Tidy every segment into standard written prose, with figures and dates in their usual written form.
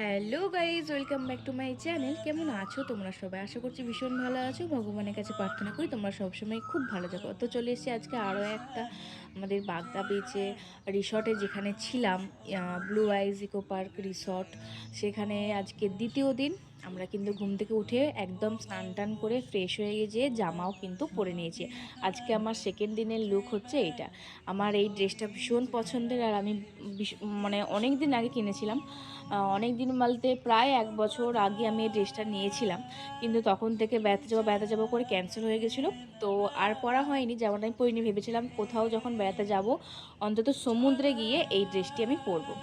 Hello guys, welcome back to my channel. কেমন আছো তোমরা সবাই? আশা করছি ভীষণ ভালো আছো। ভগবানের কাছে প্রার্থনা করি তোমরা সবসময় খুব ভালো থাকো। তো চলে এসেছি আজকে আরও একটা আমাদের বাগদা বিচে রিসর্টে যেখানে ছিলাম, Blue Eyes Eco Park Resort. সেখানে আজকে দ্বিতীয় দিন। আমরা কিন্তু ঘুম থেকে উঠে একদম স্নান টান করে ফ্রেশ হয়ে গিয়ে জামাও কিন্তু পরে নিয়েছি। আজকে আমার সেকেন্ড দিনের লুক হচ্ছে এইটা। আমার এই ড্রেসটা ভীষণ পছন্দের, আর আমি মানে অনেক দিন আগে কিনেছিলাম। অনেক দিন বলতে প্রায় 1 বছর আগে আমি এই ড্রেসটা নিয়েছিলাম, কিন্তু তখন থেকে বেড়াতে যাবো করে ক্যান্সেল হয়ে গেছিলো। তো আর পরা হয়নি, যেমন আমি পরিনি। ভেবেছিলাম কোথাও যখন বেড়াতে যাব অন্তত সমুদ্রে গিয়ে এই ড্রেসটি আমি পরবো।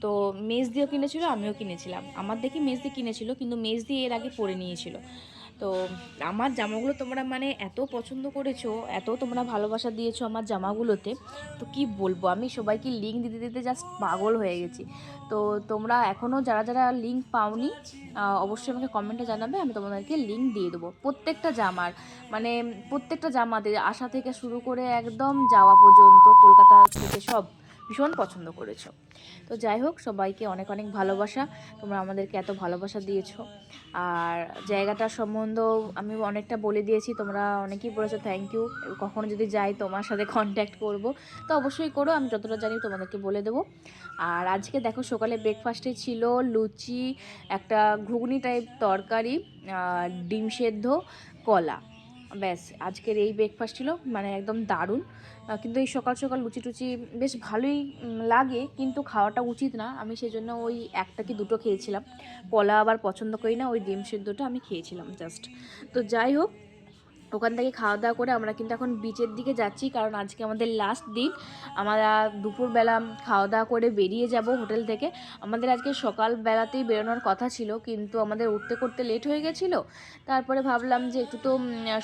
তো মেজদিও কিনেছিল, আমিও কিনেছিলাম। আমার দেখি মেজদি কিনেছিল, কিন্তু মেজদি এর আগে পরে নিয়েছিল। তো আমার জামাগুলো তোমরা মানে এত পছন্দ করেছো, এত তোমরা ভালোবাসা দিয়েছো আমার জামাগুলোতে, তো কি বলবো, আমি সবাইকে লিঙ্ক দিতে দিতে জাস্ট পাগল হয়ে গেছি। তো তোমরা এখনও যারা যারা লিঙ্ক পাওনি, অবশ্যই আমাকে কমেন্টে জানাবে, আমি তোমাদেরকে লিঙ্ক দিয়ে দেবো। প্রত্যেকটা জামার মানে প্রত্যেকটা জামাতে আসা থেকে শুরু করে একদম যাওয়া পর্যন্ত, কলকাতা থেকে সব ভীষণ পছন্দ করেছো। তো যাই হোক, সবাইকে অনেক অনেক ভালোবাসা। তোমরা আমাদেরকে এত ভালোবাসা দিয়েছো। আর জায়গাটার সম্বন্ধেও আমি অনেকটা বলে দিয়েছি, তোমরা অনেকেই বলেছো থ্যাংক ইউ। কখনো যদি যাই তোমার সাথে কন্ট্যাক্ট করব, তো অবশ্যই করো, আমি যতটা জানি তোমাদেরকে বলে দেবো। আর আজকে দেখো, সকালে ব্রেকফাস্টে ছিল লুচি, একটা ঘুগনি টাইপ তরকারি, ডিম সেদ্ধ, কলা। ব্যাস, আজকের এই ব্রেকফাস্ট ছিল, মানে একদম দারুণ। কিন্তু এই সকাল সকাল লুচি টুচি বেশ ভালোই লাগে, কিন্তু খাওয়াটা উচিত না। আমি সেজন্য ওই একটা কি দুটো খেয়েছিলাম। কলা আবার পছন্দ করি না, ওই ডিম সেদ্ধটা আমি খেয়েছিলাম জাস্ট। তো যাই হোক, ওখান থেকে খাওয়া দাওয়া করে আমরা কিন্তু এখন বিচের দিকে যাচ্ছি, কারণ আজকে আমাদের লাস্ট দিন। আমরা দুপুরবেলা খাওয়া দাওয়া করে বেরিয়ে যাব হোটেল থেকে। আমাদের আজকে সকালবেলাতেই বেরোনোর কথা ছিল, কিন্তু আমাদের উঠতে করতে লেট হয়ে গেছিলো। তারপরে ভাবলাম যে একটু তো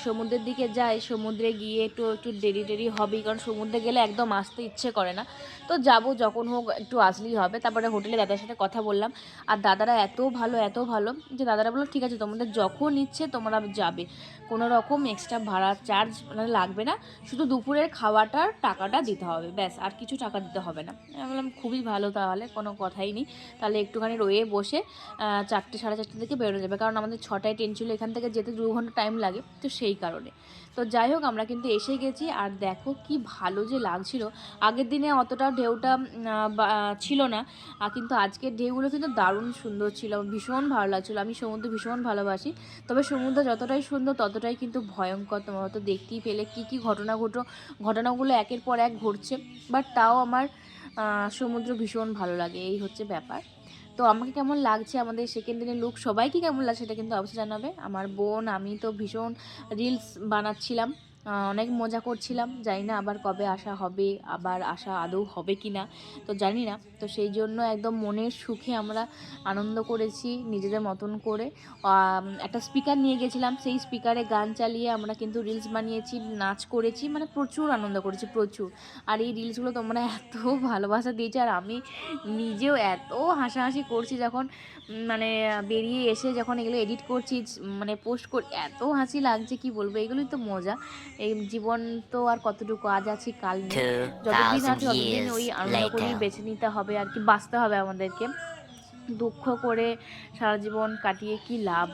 সমুদ্রের দিকে যাই, সমুদ্রে গিয়ে একটু একটু দেরি হবেই, কারণ সমুদ্রে গেলে একদম আসতে ইচ্ছে করে না। তো যাব যখন হোক, একটু আসলেই হবে। তারপরে হোটেলে দাদার সাথে কথা বললাম, আর দাদারা এত ভালো যে দাদারা বললো ঠিক আছে, তোমাদের যখন ইচ্ছে তোমরা যাবে, কোনো রকম এক্সট্রা ভাড়ার চার্জ মানে লাগবে না, শুধু দুপুরের খাওয়াটার টাকাটা দিতে হবে, ব্যাস, আর কিছু টাকা দিতে হবে না। আমি বললাম খুবই ভালো, তাহলে কোনো কথাই নেই। তাহলে একটুখানি রয়ে বসে 4টে সাড়ে 4টে থেকে বেরোনো যাবে, কারণ আমাদের 6টায় ট্রেন ছিল, এখান থেকে যেতে 2 ঘন্টা টাইম লাগে, তো সেই কারণে। তো যাই হোক, আমরা কিন্তু এসে গেছি। আর দেখো কি ভালো যে লাগছিল। আগের দিনে অতটা ঢেউটা ছিল না, কিন্তু আজকের ঢেউগুলো কিন্তু দারুণ সুন্দর ছিল, ভীষণ ভালো লাগছিলো। আমি সমুদ্র ভীষণ ভালোবাসি, তবে সমুদ্র যতটাই সুন্দর ততটাই কিন্তু ভয়ঙ্কর। তোমরা তো দেখতেই পেলে কী ঘটনাগুলো একের পর এক ঘটছে, বাট তাও আমার সমুদ্র ভীষণ ভালো লাগে, এই হচ্ছে ব্যাপার। তো আমাকে কেমন লাগছে আমাদের সেকেন্ড দিনের লুক, সবাইকে কেমন লাগছে সেটা কিন্তু অবশ্যই জানাবে। আমার বোন, আমি তো ভীষণ রিলস বানাচ্ছিলাম, অনেক মজা করছিলাম। জানি না আবার কবে আসা হবে, আবার আসা আদৌ হবে কি না, তো জানি না। তো সেই জন্য একদম মনের সুখে আমরা আনন্দ করেছি নিজেদের মতন করে। একটা স্পিকার নিয়ে গেছিলাম, সেই স্পিকারে গান চালিয়ে আমরা কিন্তু রিলস বানিয়েছি, নাচ করেছি, মানে প্রচুর আনন্দ করেছি, প্রচুর। আর এই রিলসগুলো তোমরা এত ভালোবাসা দিয়েছে, আর আমি নিজেও এত হাসাহাসি করছি যখন মানে বেরিয়ে এসে যখন এগুলো এডিট করছি, মানে পোস্ট করি, এত হাসি লাগছে কি বলবো। এগুলোই তো মজা। এই জীবন তো আর কতটুকু, আজ আছি কাল নেই। যতদিন 2000 আছে ততদিন years ওই আনন্দগুলোই later. বেছে নিতে হবে আর কি, বাঁচতে হবে আমাদেরকে। দুঃখ করে সারা জীবন কাটিয়ে কি লাভ?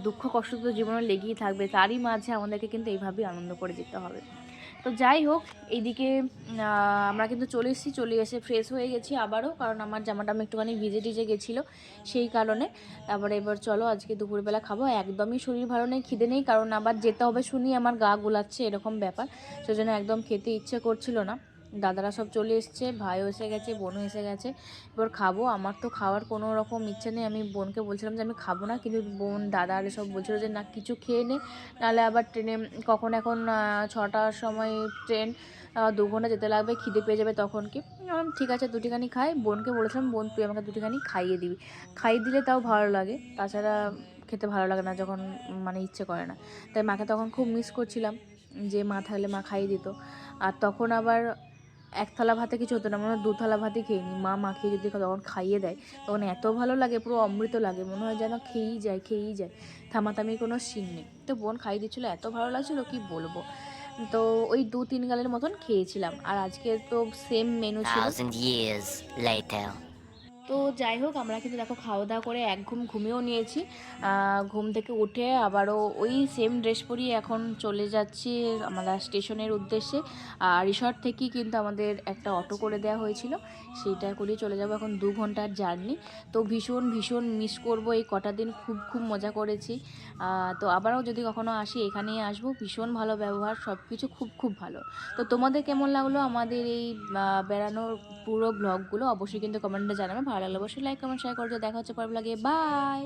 দুঃখ কষ্ট তো জীবনে লেগেই থাকবে, তারই মাঝে আমাদেরকে কিন্তু এইভাবেই আনন্দ করে যেতে হবে। তো যাই হোক, এইদিকে আমরা কিন্তু চলে এসে ফ্রেশ হয়ে গেছি আবারও, কারণ আমার জামাটা আমি একটুখানি ভিজে টিজে গেছিলো, সেই কারণে। তারপরে এবার চলো আজকে দুপুরবেলা খাবো। একদমই শরীর ভালো নেই, খিদে নেই, কারণ আবার যেতে হবে শুনি আমার গা গোলাচ্ছে, এরকম ব্যাপার। সেজন্য একদম খেতে ইচ্ছে করছিল না। দাদারা সব চলে এসছে, ভাইও এসে গেছে, বোনও এসে গেছে। এবার খাবো। আমার তো খাওয়ার কোনো রকম ইচ্ছে নেই, আমি বোনকে বলছিলাম যে আমি খাবো না, কিন্তু বোন দাদা আর সব বলছিল যে না, কিছু খেয়ে নে, নাহলে আবার ট্রেনে কখন এখন 6টার সময় ট্রেন, 2 ঘন্টা যেতে লাগবে, খিদে পেয়ে যাবে তখন কি। ঠিক আছে, দুটিখানি খাই। বোনকে বলেছিলাম বোন তুই আমাকে দুটিখানি খাইয়ে দিবি, খাইয়ে দিলে তাও ভালো লাগে, তাছাড়া খেতে ভালো লাগে না যখন মানে ইচ্ছে করে না। তাই মাকে তখন খুব মিস করছিলাম, যে মা থাকলে মা খাইয়ে দিত। আর তখন আবার এক থালা ভাতে কিছু হতো না, মনে হয় 2 থালা ভাতই খেয়ে নিই। মা মাখিয়ে যদি তখন খাইয়ে দেয়, তখন এত ভালো লাগে, পুরো অমৃত লাগে, মনে হয় যেন খেয়েই যায়, থামাথামির কোনো সিন নেই। তো বোন খাইয়ে দিচ্ছিলো, এত ভালো লাগছিলো কি বলবো। তো ওই 2-3 গালের মতন খেয়েছিলাম। আর আজকে তো সেম মেনু ছিল। 1000 years later. তো যাই হোক, আমরা কিন্তু দেখো খাওয়া দাওয়া করে এক ঘুম ঘুমিয়েও নিয়েছি। ঘুম থেকে উঠে আবারও ওই সেম ড্রেস পরিয়ে এখন চলে যাচ্ছি আমরা স্টেশনের উদ্দেশ্যে। আর রিসর্ট থেকেই কিন্তু আমাদের একটা অটো করে দেওয়া হয়েছিল, সেইটা করেই চলে যাব। এখন 2 ঘন্টার জার্নি। তো ভীষণ ভীষণ মিস করব এই কটা দিন, খুব খুব মজা করেছি। তো আবারও যদি কখনো আসি এখানেই আসবো। ভীষণ ভালো ব্যবহার, সব কিছু খুব খুব ভালো। তো তোমাদের কেমন লাগলো আমাদের এই বেড়ানোর পুরো ব্লগগুলো অবশ্যই কিন্তু কমেন্টে জানাবে। ভালো লাগলে অবশ্যই লাইক কমেন্ট শেয়ার করে দিও। দেখা হচ্ছে পরের ব্লগে। বাই।